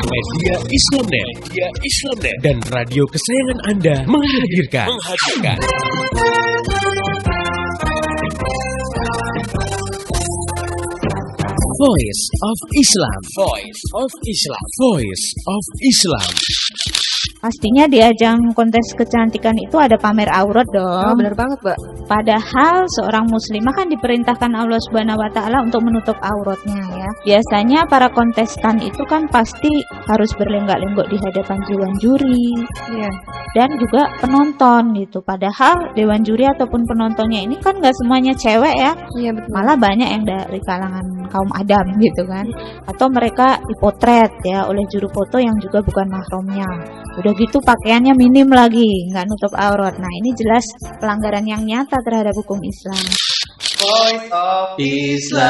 Media Islamnet dan radio kesayangan Anda menghadirkan Voice of Islam. Pastinya di ajang kontes kecantikan itu ada pamer aurat dong. Oh, benar banget, Mbak. Padahal seorang muslimah kan diperintahkan Allah Subhanahu wa taala untuk menutup auratnya ya. Biasanya para kontestan itu kan pasti harus berlenggak-lenggok di hadapan dewan juri. Iya. Dan juga penonton gitu. Padahal dewan juri ataupun penontonnya ini kan nggak semuanya cewek ya. Iya, betul. Malah banyak yang dari kalangan kaum Adam gitu kan. Atau mereka dipotret ya oleh juru foto yang juga bukan mahramnya. Udah gitu pakaiannya minim lagi, nggak nutup aurat. Nah ini jelas pelanggaran yang nyata terhadap hukum Islam. Voice of Islam.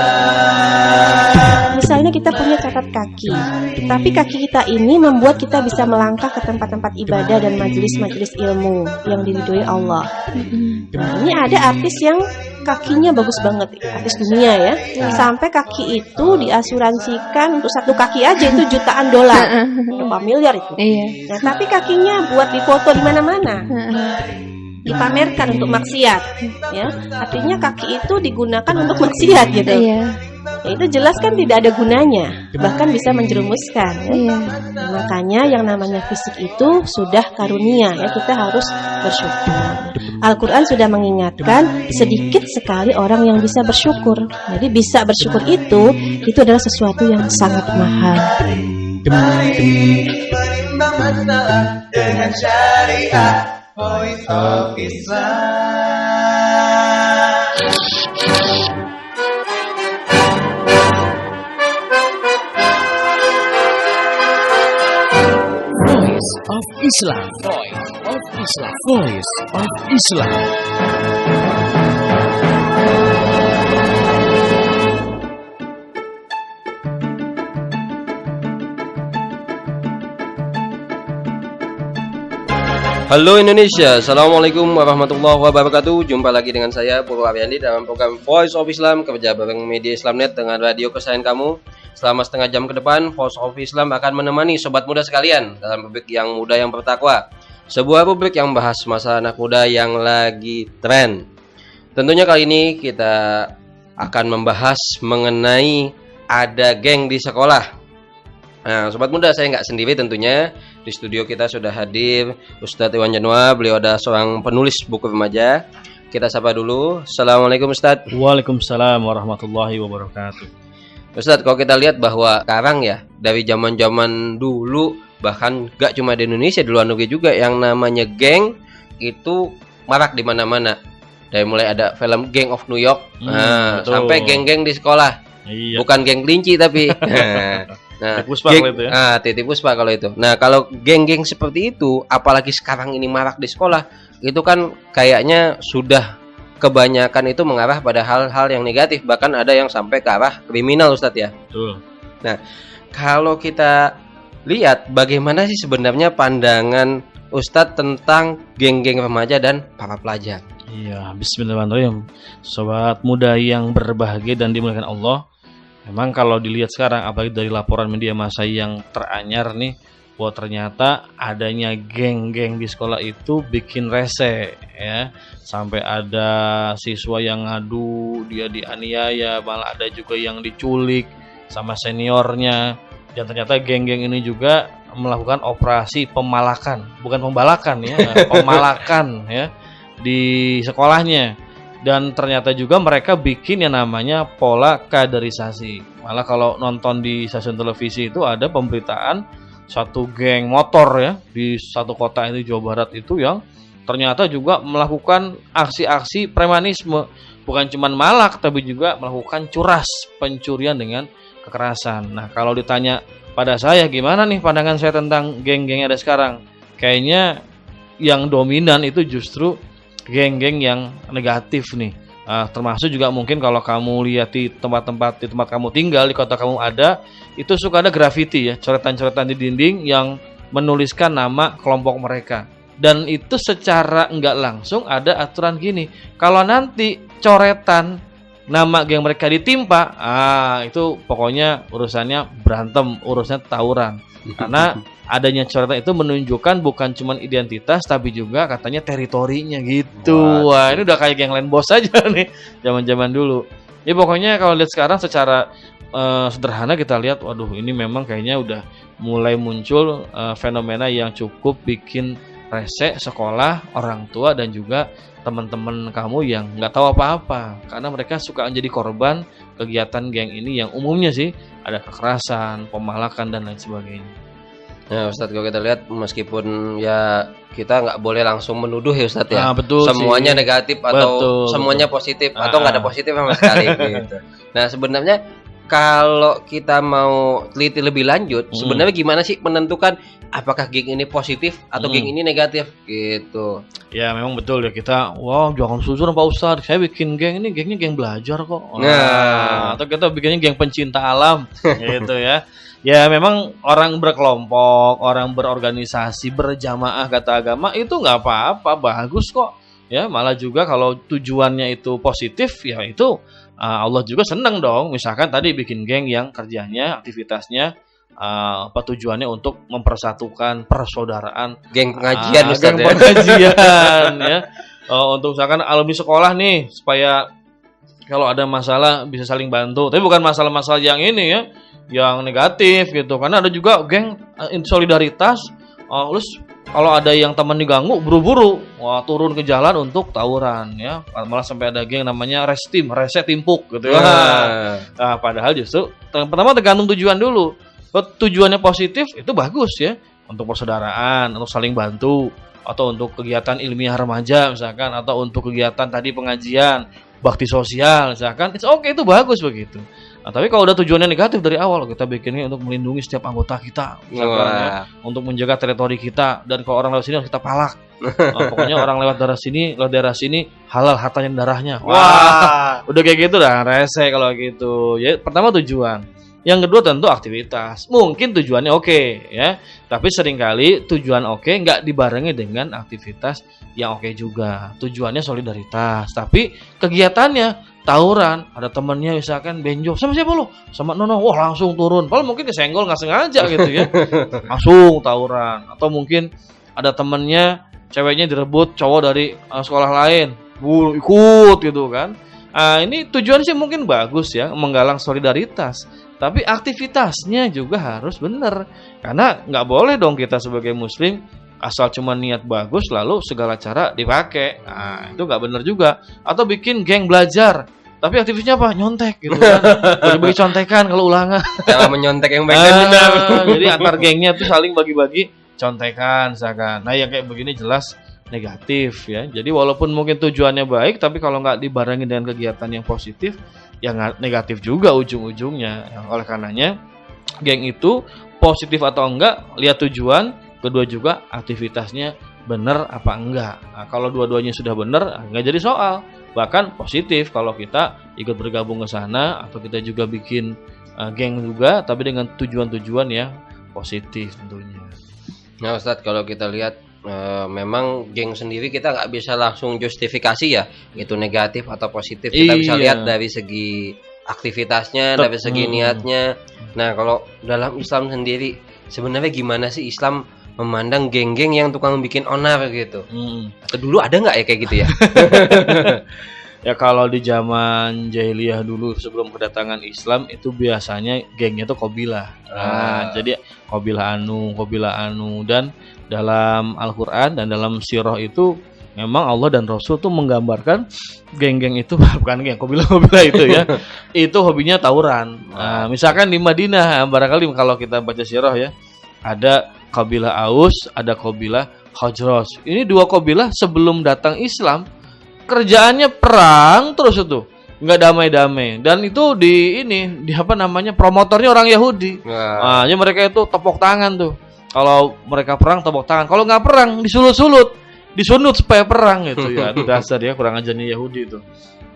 Misalnya kita punya catat kaki, tapi kaki kita ini membuat kita bisa melangkah ke tempat-tempat ibadah dan majelis-majelis ilmu yang diridhoi Allah. Nah, ini ada artis yang kakinya bagus banget, artis dunia ya. Sampai kaki itu diasuransikan untuk satu kaki aja itu jutaan dolar, berapa miliar itu. Iya. Nah, tapi kakinya buat difoto di mana-mana. Dipamerkan untuk maksiat, ya. Artinya kaki itu digunakan untuk maksiat gitu. Iya. Ya, itu jelas kan tidak ada gunanya, bahkan bisa menjerumuskan. Ya. Iya. Nah, makanya yang namanya fisik itu sudah karunia, ya kita harus bersyukur. Al-Quran sudah mengingatkan sedikit sekali orang yang bisa bersyukur. Jadi bisa bersyukur itu adalah sesuatu yang sangat mahal. Mari berimbang manfaat dengan syariat. Voice of Islam. Voice of Islam. Halo Indonesia, Assalamualaikum warahmatullahi wabarakatuh. Jumpa lagi dengan saya Purwo Ariandi dalam program Voice of Islam, kerja bareng Media Islamnet dengan radio kesayangan kamu. Selama setengah jam ke depan, Voice of Islam akan menemani sobat muda sekalian dalam rubrik yang muda yang bertakwa. Sebuah rubrik yang membahas masa anak muda yang lagi tren. Tentunya kali ini kita akan membahas mengenai ada geng di sekolah. Nah, sobat muda, saya nggak sendiri tentunya. Di studio kita sudah hadir Ustadz Iwan Januar. Beliau adalah seorang penulis buku remaja. Kita sapa dulu. Assalamualaikum Ustadz. Waalaikumsalam warahmatullahi wabarakatuh. Ustadz, kalau kita lihat bahwa sekarang ya, dari zaman-zaman dulu, bahkan nggak cuma di Indonesia, di luar negeri juga, yang namanya geng itu marak di mana-mana. Dari mulai ada film Gang of New York, sampai geng-geng di sekolah. Iya. Bukan geng kelinci tapi nah, Titipu Puspa kalau itu ya. Titipu Puspa kalau itu. Nah, kalau geng-geng seperti itu, apalagi sekarang ini marak di sekolah, itu kan kayaknya sudah kebanyakan itu mengarah pada hal-hal yang negatif, bahkan ada yang sampai ke arah kriminal, Ustadz ya. Betul. Nah, kalau kita lihat bagaimana sih sebenarnya pandangan Ustadz tentang geng-geng remaja dan para pelajar? Iya, bismillahirrahmanirrahim. Sobat muda yang berbahagia dan dimuliakan Allah. Memang kalau dilihat sekarang, apalagi dari laporan media massa yang teranyar nih, bahwa ternyata adanya geng-geng di sekolah itu bikin rese ya. Sampai ada siswa yang ngadu dia dianiaya, malah ada juga yang diculik sama seniornya. Dan ternyata geng-geng ini juga melakukan operasi pemalakan, bukan pembalakan ya, pemalakan ya di sekolahnya. Dan ternyata juga mereka bikin yang namanya pola kaderisasi. Malah kalau nonton di stasiun televisi itu ada pemberitaan satu geng motor ya di satu kota ini Jawa Barat itu yang ternyata juga melakukan aksi-aksi premanisme. Bukan cuma malak tapi juga melakukan curas pencurian dengan kekerasan. Nah, kalau ditanya pada saya gimana nih pandangan saya tentang geng-geng yang ada sekarang? Kayaknya yang dominan itu justru geng-geng yang negatif nih. Termasuk juga mungkin kalau kamu lihat di tempat kamu tinggal, di kota kamu ada, itu suka ada graffiti ya, coretan-coretan di dinding yang menuliskan nama kelompok mereka. Dan itu secara enggak langsung ada aturan gini, kalau nanti coretan nama geng mereka ditimpa, itu pokoknya urusannya berantem, urusannya tawuran. Karena adanya coretan itu menunjukkan bukan cuma identitas tapi juga katanya teritorinya gitu. Wah, ini udah kayak geng lain bos aja nih zaman-zaman dulu. Ya pokoknya kalau lihat sekarang secara sederhana kita lihat, waduh ini memang kayaknya udah mulai muncul fenomena yang cukup bikin rese sekolah, orang tua dan juga teman-teman kamu yang nggak tahu apa-apa karena mereka suka menjadi korban kegiatan geng ini yang umumnya sih ada kekerasan, pemalakan dan lain sebagainya. Nah Ustadz, kalau kita lihat meskipun ya kita nggak boleh langsung menuduh ya Ustadz ya, Betul semuanya sih. negatif atau semuanya positif atau nggak ada positif sama sekali gitu. Nah sebenarnya kalau kita mau teliti lebih lanjut, sebenarnya gimana sih menentukan apakah geng ini positif atau geng ini negatif gitu? Ya memang betul ya, kita jangan suzon Pak Ustadz, saya bikin geng ini gengnya geng belajar kok. Atau kita bikinnya geng pencinta alam gitu ya. Ya memang orang berkelompok, orang berorganisasi, berjamaah kata agama itu nggak apa-apa, bagus kok. Ya malah juga kalau tujuannya itu positif ya itu Allah juga senang dong. Misalkan tadi bikin geng yang kerjanya, aktivitasnya tujuannya untuk mempersatukan persaudaraan, geng pengajian geng pengajian ya. Untuk misalkan alumni sekolah nih supaya kalau ada masalah bisa saling bantu. Tapi bukan masalah-masalah yang ini ya, yang negatif gitu. Karena ada juga geng solidaritas. Terus kalau ada yang teman diganggu, buru-buru turun ke jalan untuk tawuran ya. Malah sampai ada geng namanya rese timpuk gitu ya. Nah, padahal justru pertama tergantung tujuan dulu. Kalau tujuannya positif itu bagus ya, untuk persaudaraan, untuk saling bantu, atau untuk kegiatan ilmiah remaja misalkan, atau untuk kegiatan tadi pengajian, bakti sosial misalkan, it's okay, itu bagus begitu. Nah, tapi kalau udah tujuannya negatif dari awal, kita bikinnya untuk melindungi setiap anggota kita, misalkan, ya, untuk menjaga teritori kita, dan kalau orang lewat sini harus kita palak. Pokoknya orang lewat daerah sini halal hartanya dan darahnya. Wah, udah kayak gitu dah, rese kalau gitu. Ya pertama tujuan. Yang kedua tentu aktivitas. Mungkin tujuannya oke ya, tapi seringkali tujuan oke nggak dibarengi dengan aktivitas yang oke juga. Tujuannya solidaritas, tapi kegiatannya tawuran. Ada temennya misalkan benjol, sama siapa lo? Sama Nono. Wah langsung turun. Padahal mungkin disenggol nggak sengaja gitu ya. Langsung tawuran. Atau mungkin ada temennya ceweknya direbut cowok dari sekolah lain, ikut gitu kan. Ini tujuan sih mungkin bagus ya, menggalang solidaritas. Tapi aktivitasnya juga harus benar. Karena nggak boleh dong kita sebagai muslim asal cuma niat bagus lalu segala cara dipakai. Nah, itu nggak benar juga. Atau bikin geng belajar, tapi aktivitasnya apa? Nyontek gitu kan. Bagi-bagi contekan kalau ulangan. Jangan menyontek yang baik dan benar. Jadi antar gengnya tuh saling bagi-bagi contekan misalkan. Nah yang kayak begini jelas negatif ya. Jadi walaupun mungkin tujuannya baik, tapi kalau nggak dibarengi dengan kegiatan yang positif, ya negatif juga ujung-ujungnya. Oleh karenanya geng itu positif atau enggak, lihat tujuan, kedua juga aktivitasnya benar apa enggak. Nah, kalau dua-duanya sudah benar, enggak jadi soal. Bahkan positif kalau kita ikut bergabung ke sana, atau kita juga bikin geng juga, tapi dengan tujuan-tujuan yang positif tentunya. Nah Ustadz, kalau kita lihat memang geng sendiri kita nggak bisa langsung justifikasi ya itu negatif atau positif. Kita bisa lihat dari segi aktivitasnya, dari segi niatnya. Nah kalau dalam Islam sendiri sebenarnya gimana sih Islam memandang geng-geng yang tukang bikin onar gitu? Atau dulu ada nggak ya kayak gitu ya? Ya kalau di zaman jahiliyah dulu sebelum kedatangan Islam itu biasanya gengnya tuh qabilah. Jadi qabilah anu dan dalam Al-Quran dan dalam sirah itu memang Allah dan Rasul tuh menggambarkan geng-geng itu bukan geng qabilah itu ya. Itu hobinya tawuran. Misalkan di Madinah barangkali kalau kita baca sirah ya, ada qabilah Aus, ada qabilah Khazraj. Ini dua qabilah sebelum datang Islam kerjaannya perang terus itu, nggak damai-damai. Dan itu di promotornya orang Yahudi. Jadi mereka itu tepuk tangan tuh. Kalau mereka perang tepuk tangan, kalau nggak perang disunut supaya perang gitu ya. Itu dasar ya kurang ajarnya Yahudi itu.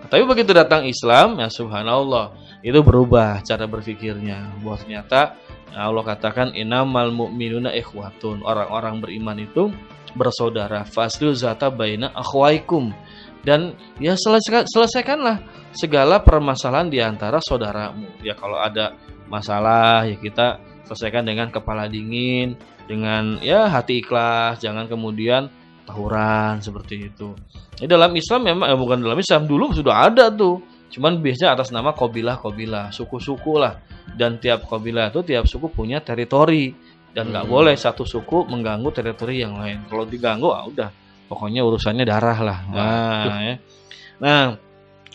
Tapi begitu datang Islam ya subhanallah, itu berubah cara berpikirnya. Bahwa ternyata Allah katakan innamal mu'minuna ikhwatun. Orang-orang beriman itu bersaudara. Faslu zata baina akhwaikum. Dan ya selesaikanlah segala permasalahan di antara saudaramu. Ya kalau ada masalah ya kita selesaikan dengan kepala dingin, dengan ya hati ikhlas, jangan kemudian tawuran seperti itu. Ini dalam Islam memang bukan dalam Islam, dulu sudah ada tuh. Cuman biasanya atas nama kabilah-kabilah, suku-suku lah. Dan tiap kabilah itu tiap suku punya teritori dan nggak boleh satu suku mengganggu teritori yang lain. Kalau diganggu udah pokoknya urusannya darah lah. Nah,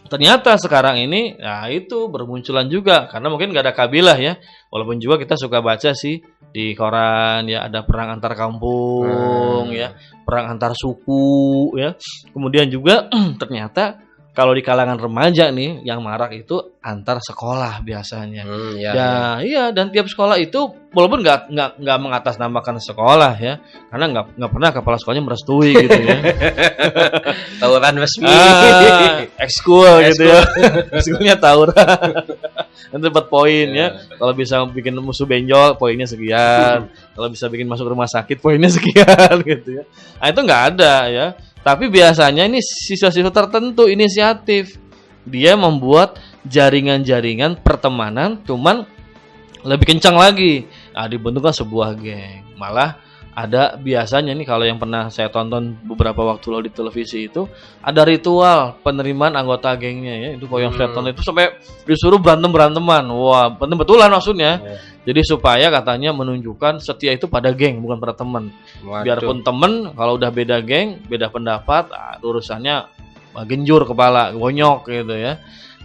ternyata sekarang ini ya itu bermunculan juga karena mungkin nggak ada kabilah ya. Walaupun juga kita suka baca sih di koran ya ada perang antar kampung ya, perang antar suku ya. Kemudian juga ternyata kalau di kalangan remaja nih yang marak itu antar sekolah biasanya. Iya dan tiap sekolah itu walaupun nggak mengatasnamakan sekolah ya, karena nggak pernah kepala sekolahnya merestui gitu ya. Tawuran resmi. Ekskul gitu ya. Ekskulnya tawuran. Nanti dapat poin ya. Kalau bisa bikin musuh benjol poinnya sekian. Kalau bisa bikin masuk rumah sakit poinnya sekian gitu ya. Nah itu nggak ada ya. Tapi biasanya ini siswa-siswa tertentu inisiatif. Dia membuat jaringan-jaringan pertemanan cuman lebih kencang lagi. Nah, dibentukkan sebuah geng. Malah ada biasanya nih kalau yang pernah saya tonton beberapa waktu lalu di televisi itu ada ritual penerimaan anggota gengnya ya. Itu kalau yang saya tonton itu sampai disuruh berantem-beranteman. Wah, betul-betulan maksudnya. Jadi supaya katanya menunjukkan setia itu pada geng bukan pada teman. Biarpun temen kalau udah beda geng, beda pendapat, urusannya genjur kepala, gonyok gitu ya.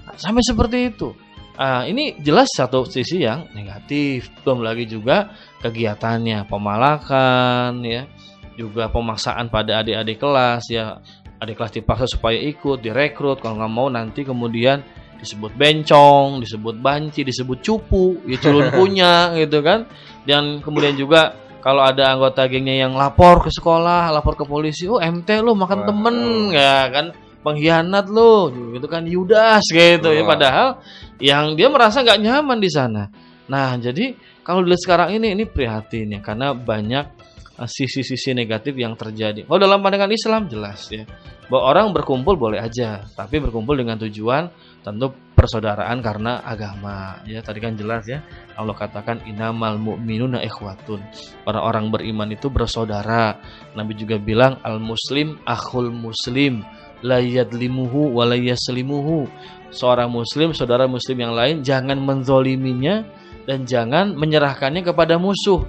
Nah, sampai seperti itu. Ini jelas satu sisi yang negatif. Belum lagi juga kegiatannya, pemalakan ya, juga pemaksaan pada adik-adik kelas ya. Adik kelas dipaksa supaya ikut, direkrut, kalau nggak mau nanti kemudian disebut bencong, disebut banci, disebut cupu, ya culun punya gitu kan. Dan kemudian juga kalau ada anggota gengnya yang lapor ke sekolah, lapor ke polisi, MT lu makan temen ya kan, pengkhianat lu gitu kan, Yudas gitu ya, padahal yang dia merasa nggak nyaman di sana. Nah, jadi kalau dilihat sekarang ini prihatin ya karena banyak sisi-sisi negatif yang terjadi. Kalau dalam pandangan Islam jelas ya bahwa orang berkumpul boleh aja, tapi berkumpul dengan tujuan tentu persaudaraan karena agama. Ya tadi kan jelas ya Allah katakan innamal mu'minuna ikhwatun. Orang-orang beriman itu bersaudara. Nabi juga bilang al muslim akhul muslim la yadlimuhu wa la yaslimuhu. Seorang muslim, saudara muslim yang lain jangan menzoliminya dan jangan menyerahkannya kepada musuh.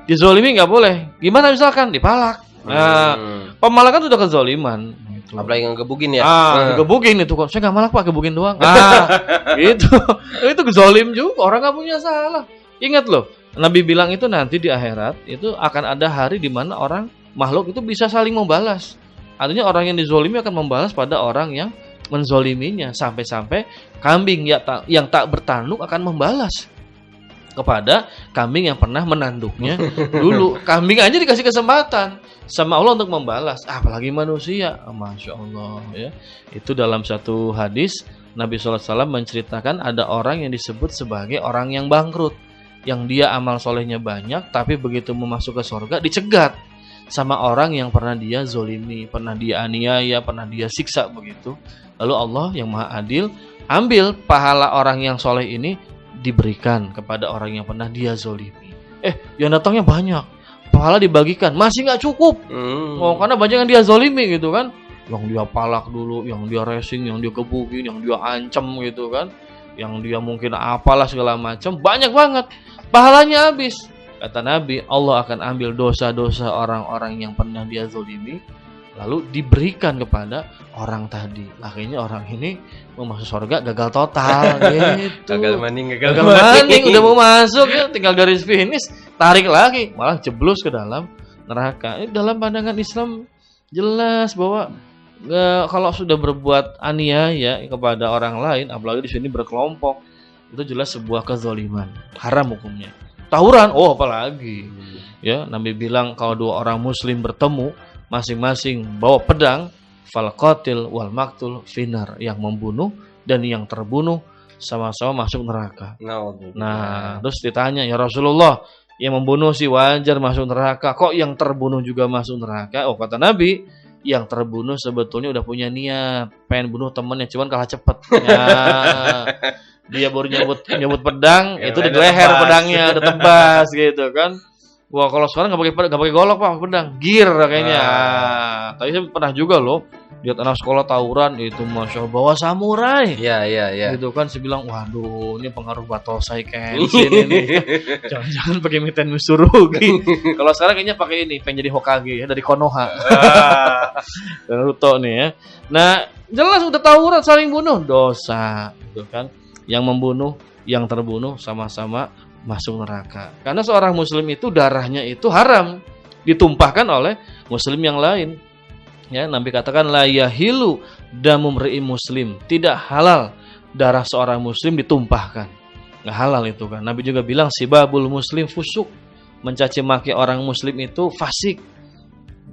Dizolimi nggak boleh. Gimana misalkan dipalak? Nah, pemalakan sudah kezoliman. Gitu. Apalagi ngegebukin ya. Ngegebukin itu kok. Saya nggak malak Pak, gebukin doang. Gitu. Itu kezolim juga. Orang nggak punya salah. Ingat loh, Nabi bilang itu nanti di akhirat itu akan ada hari di mana orang makhluk itu bisa saling membalas. Artinya orang yang dizolimi akan membalas pada orang yang menzoliminya. Sampai-sampai kambing yang tak bertanduk akan membalas kepada kambing yang pernah menanduknya dulu. Kambing aja dikasih kesempatan sama Allah untuk membalas, apalagi manusia. Masya Allah ya. Itu dalam satu hadis Nabi SAW menceritakan ada orang yang disebut sebagai orang yang bangkrut, yang dia amal solehnya banyak, tapi begitu memasuk ke surga dicegat sama orang yang pernah dia zolimi, pernah dia aniaya, pernah dia siksa begitu. Lalu Allah yang maha adil ambil pahala orang yang soleh ini diberikan kepada orang yang pernah dia zolimi. Yang datangnya banyak, pahala dibagikan, masih nggak cukup. Karena banyak yang dia zolimi gitu kan, yang dia palak dulu, yang dia racing, yang dia gebukin, yang dia ancam gitu kan, yang dia mungkin apalah segala macam, banyak banget, pahalanya habis. Kata Nabi, Allah akan ambil dosa-dosa orang-orang yang pernah dia zolimi, lalu diberikan kepada orang tadi. Akhirnya orang ini mau masuk surga gagal total gitu. Gagal maning, udah mau masuk ya, tinggal garis finish, tarik lagi, malah jeblos ke dalam neraka. Ini dalam pandangan Islam jelas bahwa kalau sudah berbuat aniaya kepada orang lain, apalagi di sini berkelompok, itu jelas sebuah kezaliman, haram hukumnya. Tawuran, apalagi. Ya, Nabi bilang kalau dua orang muslim bertemu, masing-masing bawa pedang, fal qatil wal maktul finar, yang membunuh dan yang terbunuh sama-sama masuk neraka. Nah, terus ditanya, ya Rasulullah, yang membunuh sih wajar masuk neraka, kok yang terbunuh juga masuk neraka? Kata Nabi, yang terbunuh sebetulnya udah punya niat pengen bunuh temennya, cuman kalah cepet. Ya, dia baru nyebut pedang, Ya, itu di udah leher tebas. pedangnya udah tebas gitu kan. Wah, kalau sekarang nggak pakai golok Pak, pakai pedang, gear kayaknya. Tapi saya pernah juga loh lihat anak sekolah tawuran itu, masya Allah, bawa samurai. Iya. Gitu kan, saya bilang, waduh, ini pengaruh Batosai Kenshin ini. Jangan-jangan pakai Miten Mitsurugi. Kalau sekarang kayaknya pakai ini, pengen jadi Hokage ya, dari Konoha. Naruto nih ya. Nah, jelas udah tawuran saling bunuh, dosa, gitu kan. Yang membunuh, yang terbunuh sama-sama masuk neraka. Karena seorang muslim itu darahnya itu haram ditumpahkan oleh muslim yang lain. Ya, Nabi katakan la yahilu damu mri'in muslim, tidak halal darah seorang muslim ditumpahkan. Nggak halal itu kan. Nabi juga bilang sibabul muslim fusuk, mencaci maki orang muslim itu fasik.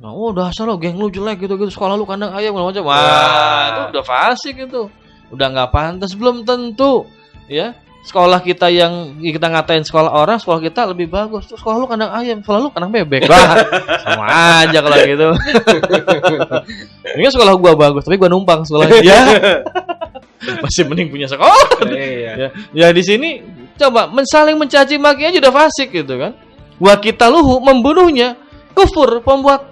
Nah, oh dasar lo geng lu jelek gitu-gitu, sekolah lu kandang ayam macam. Wah, itu udah fasik itu. Udah nggak pantas, belum tentu ya. Sekolah kita yang kita ngatain sekolah orang, sekolah kita lebih bagus. Terus sekolah lu kandang ayam, sekolah lu kandang bebek. Lah, sama aja kalau gitu. Ini kan sekolah gua bagus, tapi gua numpang sekolah dia. Masih mending punya sekolah. Iya. Ya di sini coba saling mencaci maki aja udah fasik gitu kan. Wa kita luhu membunuhnya kufur,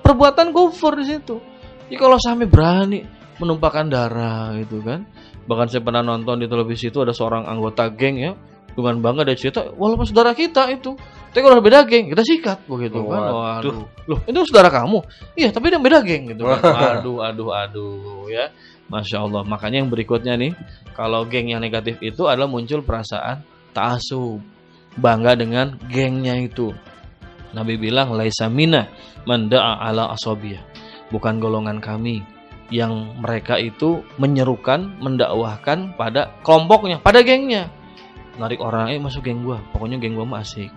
perbuatan kufur di situ. Jadi kalau sampai berani menumpahkan darah gitu kan. Bahkan saya pernah nonton di televisi itu ada seorang anggota geng ya, dengan bangga dia cerita, walaupun saudara kita itu, tapi kalau beda geng kita sikat begitu kan. Waduh, loh itu saudara kamu? Iya, tapi dia beda geng gitu kan. Aduh ya, masya Allah. Makanya yang berikutnya nih, kalau geng yang negatif itu adalah muncul perasaan ta'assub, bangga dengan gengnya itu. Nabi bilang laisa minna man da'a ala asabiyah, bukan golongan kami yang mereka itu menyerukan, mendakwahkan pada kelompoknya, pada gengnya. Narik orang, masuk geng gua. Pokoknya geng gua mah asik.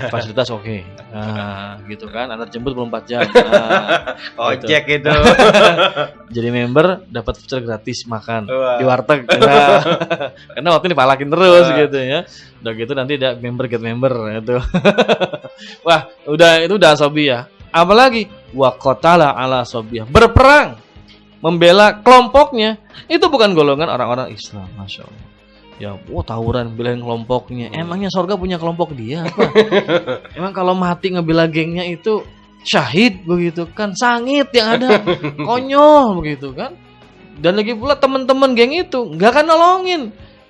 Fasilitas oke. Nah, gitu kan. Antar jemput 24 jam. Nah, Ojek itu. Jadi member dapat voucher gratis makan di warteg. Nah, karena waktu ini palakin terus gitu ya. Udah gitu nanti ada member get member gitu. Wah, itu udah asobiyah. Apalagi wa qatala ala asobiyah, berperang membela kelompoknya, itu bukan golongan orang-orang Islam, masya Allah. Ya, tawuran belain kelompoknya. Emangnya surga punya kelompok dia apa? Emang kalau mati ngebela gengnya itu syahid begitu kan? Sangit yang ada, konyol begitu kan? Dan lagi pula teman-teman geng itu nggak akan nolongin.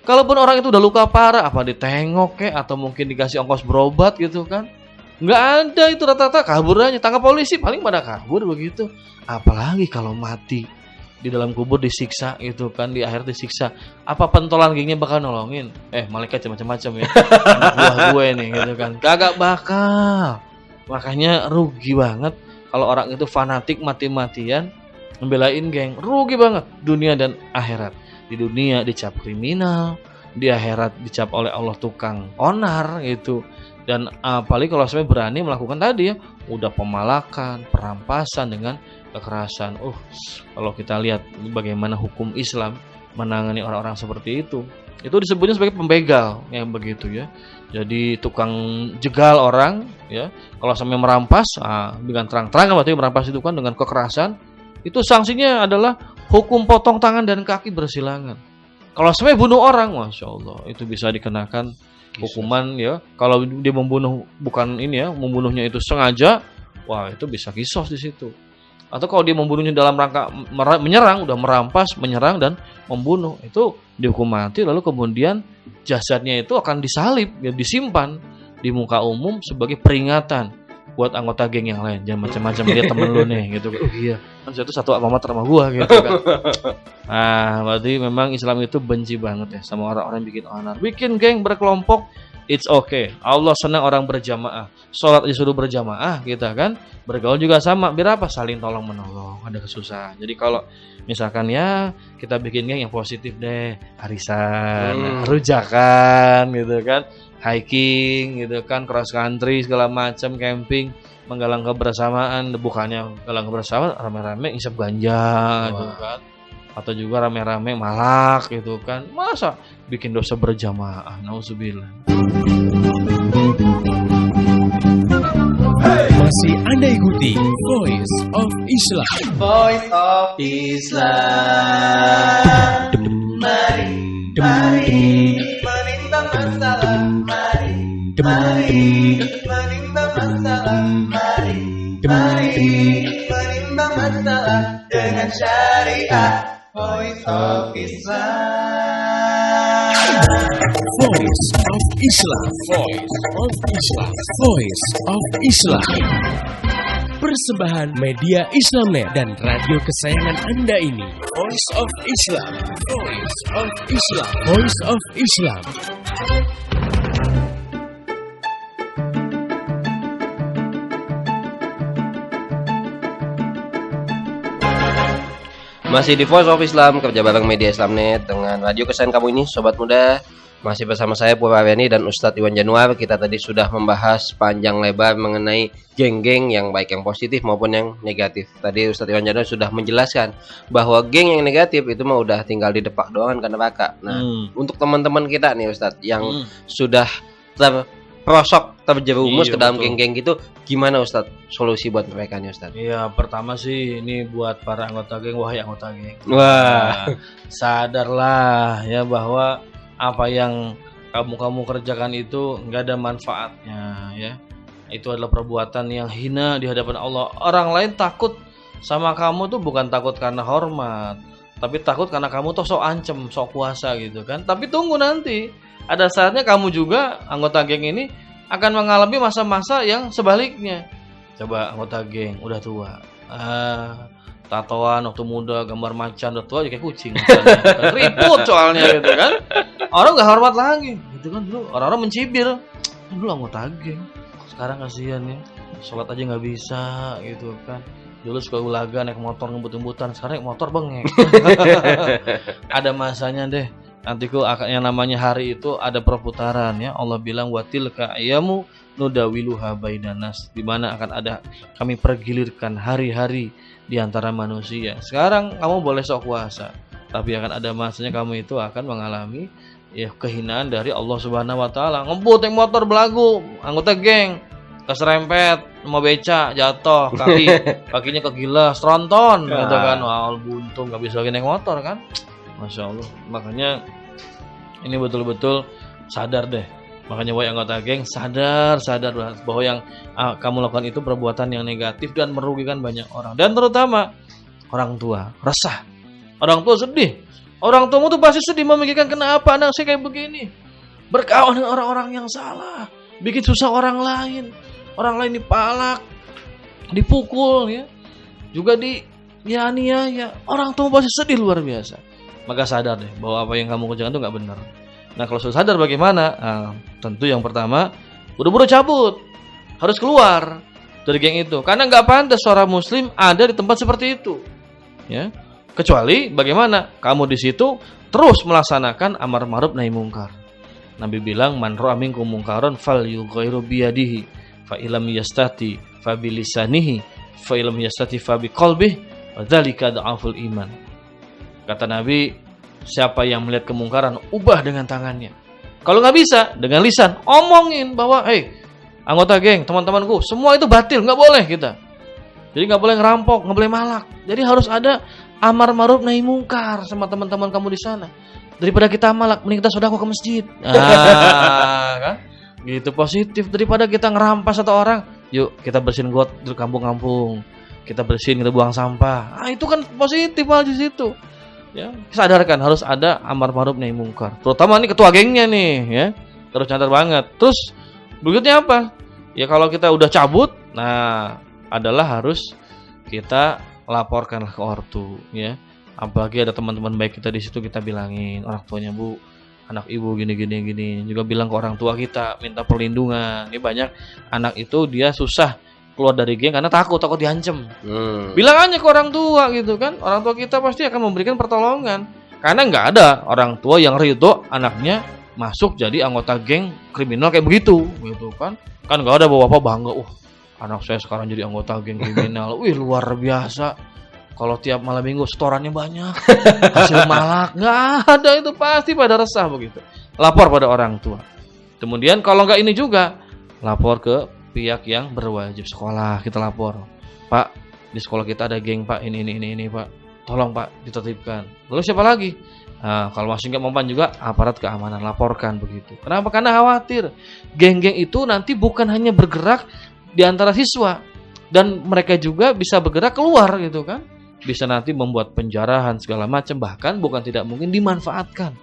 Kalaupun orang itu udah luka parah, apa ditengok atau mungkin dikasih ongkos berobat gitu kan? Nggak ada, itu rata-rata kabur aja. Tangkap polisi paling pada kabur begitu. Apalagi kalau mati di dalam kubur disiksa gitu kan, di akhir disiksa. Apa pentolan gengnya bakal nolongin? Malaikat macam-macam ya. Anak buah gue nih gitu kan. Kagak bakal. Makanya rugi banget kalau orang itu fanatik mati-matian membelain geng. Rugi banget dunia dan akhirat. Di dunia dicap kriminal, di akhirat dicap oleh Allah tukang onar gitu. Dan apalagi kalau sampai berani melakukan tadi ya, udah pemalakan, perampasan dengan kekerasan. Kalau kita lihat bagaimana hukum Islam menangani orang-orang seperti itu disebutnya sebagai pembegal yang begitu ya. Jadi tukang jegal orang ya. Kalau sampai merampas, dengan terang-terangan berarti merampas itu kan dengan kekerasan, itu sanksinya adalah hukum potong tangan dan kaki bersilangan. Kalau sampai bunuh orang, masya Allah, itu bisa dikenakan hukuman ya. Kalau dia membunuh bukan ini ya, membunuhnya itu sengaja, wah itu bisa kisos di situ. Atau kalau dia membunuhnya dalam rangka menyerang, udah merampas, menyerang dan membunuh, itu dihukum mati. Lalu kemudian jasadnya itu akan disalib, ya, disimpan di muka umum sebagai peringatan buat anggota geng yang lain. Jangan macam-macam dia temen lu nih gitu. Iya, kan itu satu alma mater sama gua gitu kan. Berarti memang Islam itu benci banget ya sama orang-orang yang bikin onar, bikin geng berkelompok. It's okay. Allah senang orang berjamaah. Sholat disuruh berjamaah kita kan. Bergaul juga sama. Biar apa? Saling tolong menolong. Ada kesusahan. Jadi kalau misalkan ya kita bikin geng yang positif deh. Arisan, rujakan gitu kan. Hiking gitu kan. Cross country segala macam. Camping. Menggalang kebersamaan. Bukannya galang kebersamaan rame-rame isap ganja gitu kan. Atau juga rame-rame malak gitu kan. Masa bikin dosa berjamaah? Nauzubillah. Masih Anda ikuti Voice of Islam. Voice of Islam. Mari, mari menimbang masalah. Mari, mari menimbang masalah. Mari, mari menimbang masalah dengan syariat. Voice of Islam. Voice of Islam. Voice of Islam. Voice of Islam. Persembahan media Islamnet dan radio kesayangan Anda ini. Voice of Islam. Voice of Islam. Voice of Islam. Masih di Voice of Islam, kerja bareng media Islamnet dengan radio kesayangan kamu ini, sobat muda. Masih bersama saya Purwa Aryani dan Ustadz Iwan Januar. Kita tadi sudah membahas panjang lebar mengenai geng-geng yang baik yang positif maupun yang negatif. Tadi Ustadz Iwan Januar sudah menjelaskan bahwa geng yang negatif itu mah udah tinggal didepak doang kan neraka. Nah, untuk teman-teman kita nih Ustadz yang sudah terjerumus ke dalam geng-geng gitu, gimana Ustadz solusi buat mereka nih Ustadz? Iya, pertama sih ini buat para anggota geng, wahai anggota geng. Wah, Sadarlah ya bahwa apa yang kamu kerjakan itu nggak ada manfaatnya ya. Itu adalah perbuatan yang hina di hadapan Allah. Orang lain takut sama kamu tuh bukan takut karena hormat, tapi takut karena kamu tuh sok ancem, sok kuasa gitu kan. Tapi tunggu nanti, ada saatnya kamu juga anggota geng ini akan mengalami masa-masa yang sebaliknya. Coba anggota geng udah tua, tatoan waktu muda, gambar macan, udah tua jadi kayak kucing misalnya. Ribut soalnya gitu kan. Orang nggak hormat lagi gitu kan. Dulu orang-orang mencibir, dulu anggota geng, sekarang kasihan ya, sholat aja nggak bisa gitu kan. Dulu suka ulaga naik motor ngebut-ngebutan, sekarang naik motor bengek. Ada masanya deh. Nantiku yang namanya hari itu ada perputaran ya. Allah bilang watilka ayamu nudawiluha bainanas, di mana akan ada kami pergilirkan hari-hari di antara manusia. Sekarang kamu boleh sok kuasa, tapi akan ada masanya kamu itu akan mengalami ya kehinaan dari Allah Subhanahu wa taala. Ngebut naik motor belagu, anggota geng keserempet mau beca, jatuh, kakinya kegilas, tronton gitu kan. Wah, buntung enggak bisa lagi naik motor kan. Masya Allah. Makanya ini betul-betul sadar deh. Makanya wahai anggota geng, sadar bahwa yang kamu lakukan itu perbuatan yang negatif dan merugikan banyak orang. Dan terutama orang tua resah, orang tua sedih. Orang tuamu tuh pasti sedih memikirkan kenapa anak saya kayak begini, berkawan dengan orang-orang yang salah, bikin susah orang lain dipalak, dipukul ya, juga ya. Orang tua pasti sedih luar biasa. Maka sadar deh bahwa apa yang kamu kerjakan itu nggak benar. Nah, kalau sudah sadar bagaimana? Tentu yang pertama, buru-buru cabut, harus keluar dari geng itu, karena nggak pantas seorang muslim ada di tempat seperti itu, ya. Kecuali bagaimana? Kamu di situ terus melaksanakan amar ma'ruf nahi mungkar. Nabi bilang, man ra'a minkum mungkaran falyughayyiru biyadihi, fa illam yastati fa bilisanihi, fa illam yastati fa biqalbihi, wa dzalika dha'aful iman. Kata Nabi, siapa yang melihat kemungkaran, ubah dengan tangannya. Kalau nggak bisa, dengan lisan, omongin bahwa, anggota geng, teman-temanku, semua itu batil, nggak boleh kita. Jadi nggak boleh ngerampok, nggak boleh malak. Jadi harus ada amar ma'ruf nahi mungkar sama teman-teman kamu di sana. Daripada kita malak, mending kita sedekah ke masjid. Kan? Gitu positif. Daripada kita ngerampas satu orang, yuk kita bersihin got di kampung-kampung. Kita bersihin, kita buang sampah. Itu kan positif malah di situ. Ya, sadarkan harus ada amar ma'ruf nahi mungkar. Terutama nih ketua gengnya nih, ya. Terus catat banget. Terus berikutnya apa? Ya kalau kita udah cabut, nah adalah harus kita laporkanlah ke ortu, ya. Apalagi ada teman-teman baik kita di situ, kita bilangin orang tuanya, Bu, anak ibu gini. Juga bilang ke orang tua kita, minta perlindungan. Ini banyak anak itu dia susah keluar dari geng karena takut diancem. Bilang aja ke orang tua gitu kan. Orang tua kita pasti akan memberikan pertolongan. Karena nggak ada orang tua yang ridho anaknya masuk jadi anggota geng kriminal kayak begitu, gitu kan. Kan nggak ada bapak bangga, anak saya sekarang jadi anggota geng kriminal. Wih, luar biasa. Kalau tiap malam minggu setorannya banyak, hasil malak. Nggak ada, itu pasti pada resah begitu. Lapor pada orang tua. Kemudian kalau nggak ini juga, lapor ke pihak yang berwajib, sekolah kita lapor, Pak, di sekolah kita ada geng Pak, ini Pak, tolong Pak ditertibkan. Lalu siapa lagi? Nah, kalau masih nggak mempan juga aparat keamanan, laporkan begitu. Kenapa? Karena khawatir geng-geng itu nanti bukan hanya bergerak di antara siswa, dan mereka juga bisa bergerak keluar gitu kan, bisa nanti membuat penjarahan segala macam, bahkan bukan tidak mungkin dimanfaatkan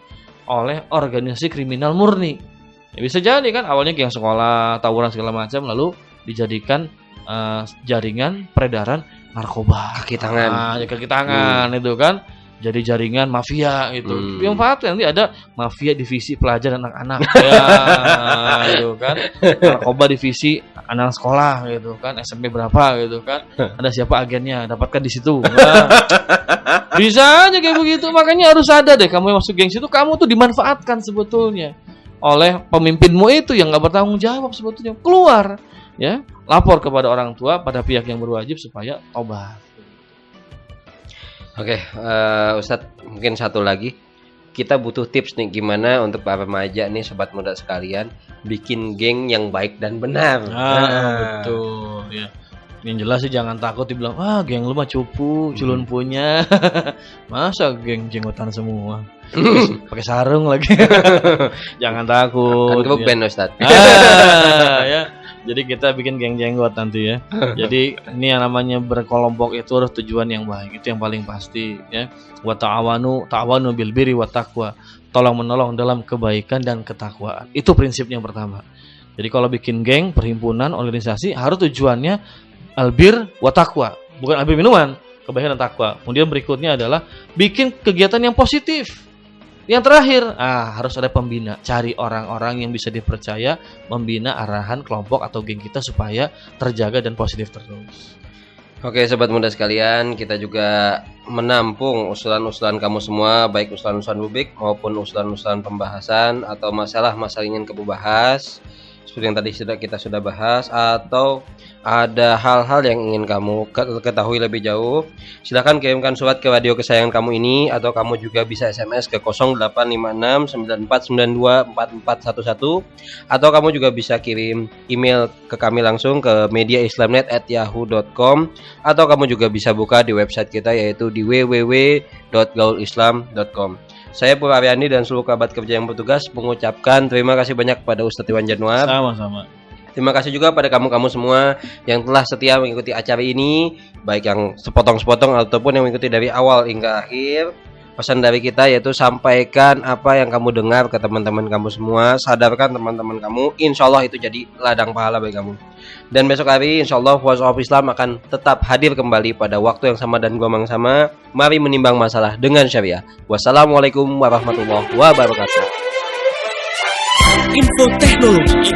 oleh organisasi kriminal murni. Ya, bisa jadi kan awalnya geng sekolah, tawuran segala macam, lalu dijadikan jaringan peredaran narkoba, Kaki tangan. kaki tangan itu kan, jadi jaringan mafia gitu. Yang manfaatkan nanti ada mafia divisi pelajar dan anak-anak, ya, gitu kan, narkoba divisi anak sekolah gitu kan, SMP berapa gitu kan, ada siapa agennya, dapatkan di situ. Nah, bisa aja kayak begitu. Makanya harus ada deh, kamu yang masuk geng situ, kamu tuh dimanfaatkan sebetulnya oleh pemimpinmu itu yang nggak bertanggung jawab sebetulnya. Keluar, ya, lapor kepada orang tua, pada pihak yang berwajib supaya tobat. Oke, Ustadz, mungkin satu lagi. Kita butuh tips nih gimana untuk para remaja nih, sobat muda sekalian, bikin geng yang baik dan benar. Betul, ya. Yang jelas sih jangan takut dibilang, geng lu mah cupu, culun punya. Masa geng jenggotan semua? Pakai sarung lagi. Jangan takut. Kan ya. band Ustadz. Ya. Jadi kita bikin geng jenggot nanti ya. Jadi ini yang namanya berkelompok itu harus tujuan yang baik, itu yang paling pasti ya. Wa ta'awanu bil birri wat taqwa. Tolong menolong dalam kebaikan dan ketakwaan. Itu prinsipnya yang pertama. Jadi kalau bikin geng, perhimpunan, organisasi harus tujuannya albir wa taqwa, bukan albir minuman, kebaikan dan takwa. Kemudian berikutnya adalah bikin kegiatan yang positif. Yang terakhir, harus ada pembina. Cari orang-orang yang bisa dipercaya membina arahan kelompok atau geng kita supaya terjaga dan positif terus. Oke, sobat muda sekalian, kita juga menampung usulan-usulan kamu semua, baik usulan-usulan rubrik maupun usulan-usulan pembahasan atau masalah-masalah ingin kamu bahas. Seperti yang tadi kita sudah bahas, atau ada hal-hal yang ingin kamu ketahui lebih jauh, silakan kirimkan surat ke radio kesayangan kamu ini, atau kamu juga bisa SMS ke 085694924411, atau kamu juga bisa kirim email ke kami langsung ke mediaislamnet@yahoo.com, atau kamu juga bisa buka di website kita yaitu di www.gaulislam.com. Saya Pur Aryandi dan seluruh kerabat kerja yang bertugas mengucapkan terima kasih banyak kepada Ustadz Iwan Januar. Sama-sama. Terima kasih juga pada kamu-kamu semua yang telah setia mengikuti acara ini, baik yang sepotong-sepotong ataupun yang mengikuti dari awal hingga akhir. Pesan dari kita yaitu sampaikan apa yang kamu dengar ke teman-teman kamu semua, sadarkan teman-teman kamu, insya Allah itu jadi ladang pahala bagi kamu. Dan besok hari insya Allah Voice of Islam akan tetap hadir kembali pada waktu yang sama dan gelombang sama. Mari menimbang masalah dengan syariah. Wassalamualaikum warahmatullahi wabarakatuh. Info teknologi.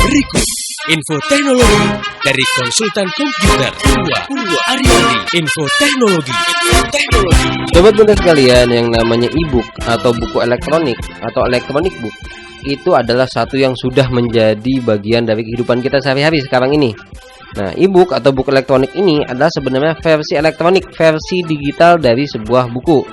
Berikut info teknologi dari konsultan komputer Purwa Aryandi. Info teknologi. Sobat muda sekalian, yang namanya e-book atau buku elektronik atau electronic book itu adalah satu yang sudah menjadi bagian dari kehidupan kita sehari-hari sekarang ini. Nah, e-book atau buku elektronik ini adalah sebenarnya versi elektronik, versi digital dari sebuah buku.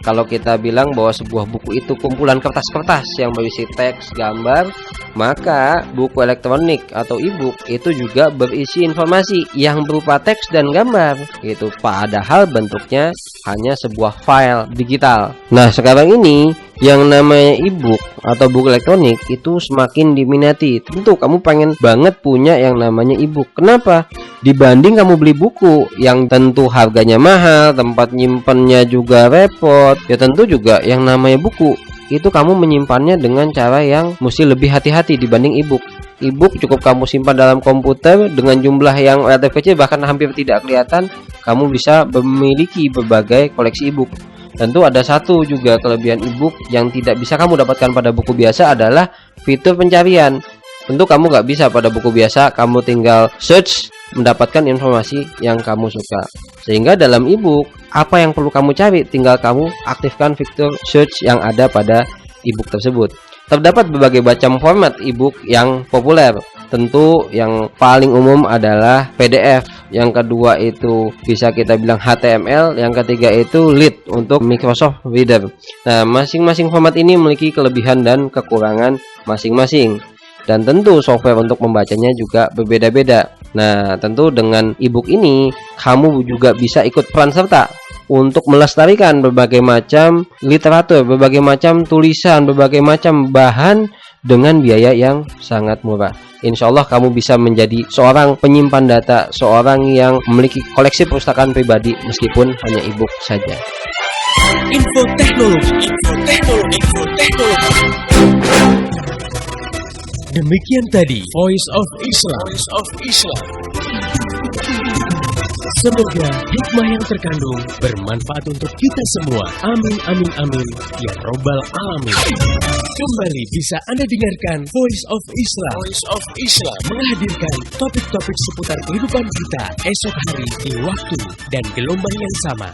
Kalau kita bilang bahwa sebuah buku itu kumpulan kertas-kertas yang berisi teks, gambar, maka buku elektronik atau e-book itu juga berisi informasi yang berupa teks dan gambar gitu. Padahal bentuknya hanya sebuah file digital. Nah, sekarang ini yang namanya e-book atau buku elektronik itu semakin diminati. Tentu kamu pengen banget punya yang namanya e-book. Kenapa? Dibanding kamu beli buku yang tentu harganya mahal, tempat nyimpennya juga repot. Ya tentu juga yang namanya buku itu kamu menyimpannya dengan cara yang mesti lebih hati-hati dibanding e-book. E-book cukup kamu simpan dalam komputer dengan jumlah yang relatif kecil, bahkan hampir tidak kelihatan. Kamu bisa memiliki berbagai koleksi e-book. Tentu ada satu juga kelebihan e-book yang tidak bisa kamu dapatkan pada buku biasa adalah fitur pencarian. Tentu kamu nggak bisa pada buku biasa, kamu tinggal search mendapatkan informasi yang kamu suka. Sehingga dalam e-book, apa yang perlu kamu cari, tinggal kamu aktifkan fitur search yang ada pada e-book tersebut. Terdapat berbagai macam format e-book yang populer. tentu yang paling umum adalah PDF. Yang kedua itu bisa kita bilang HTML, yang ketiga itu Lead untuk Microsoft Reader. Nah, masing-masing format ini memiliki kelebihan dan kekurangan masing-masing. Dan tentu software untuk membacanya juga berbeda-beda. Nah, tentu dengan ebook ini kamu juga bisa ikut peran serta untuk melestarikan berbagai macam literatur, berbagai macam tulisan, berbagai macam bahan dengan biaya yang sangat murah. Insya Allah kamu bisa menjadi seorang penyimpan data, seorang yang memiliki koleksi perpustakaan pribadi meskipun hanya ebook saja. Info teknologi. Demikian tadi Voice of Islam. Semoga hikmah yang terkandung bermanfaat untuk kita semua. Amin amin amin ya robbal alamin. Kembali bisa Anda dengarkan Voice of Islam menghadirkan topik-topik seputar kehidupan kita esok hari di waktu dan gelombang yang sama.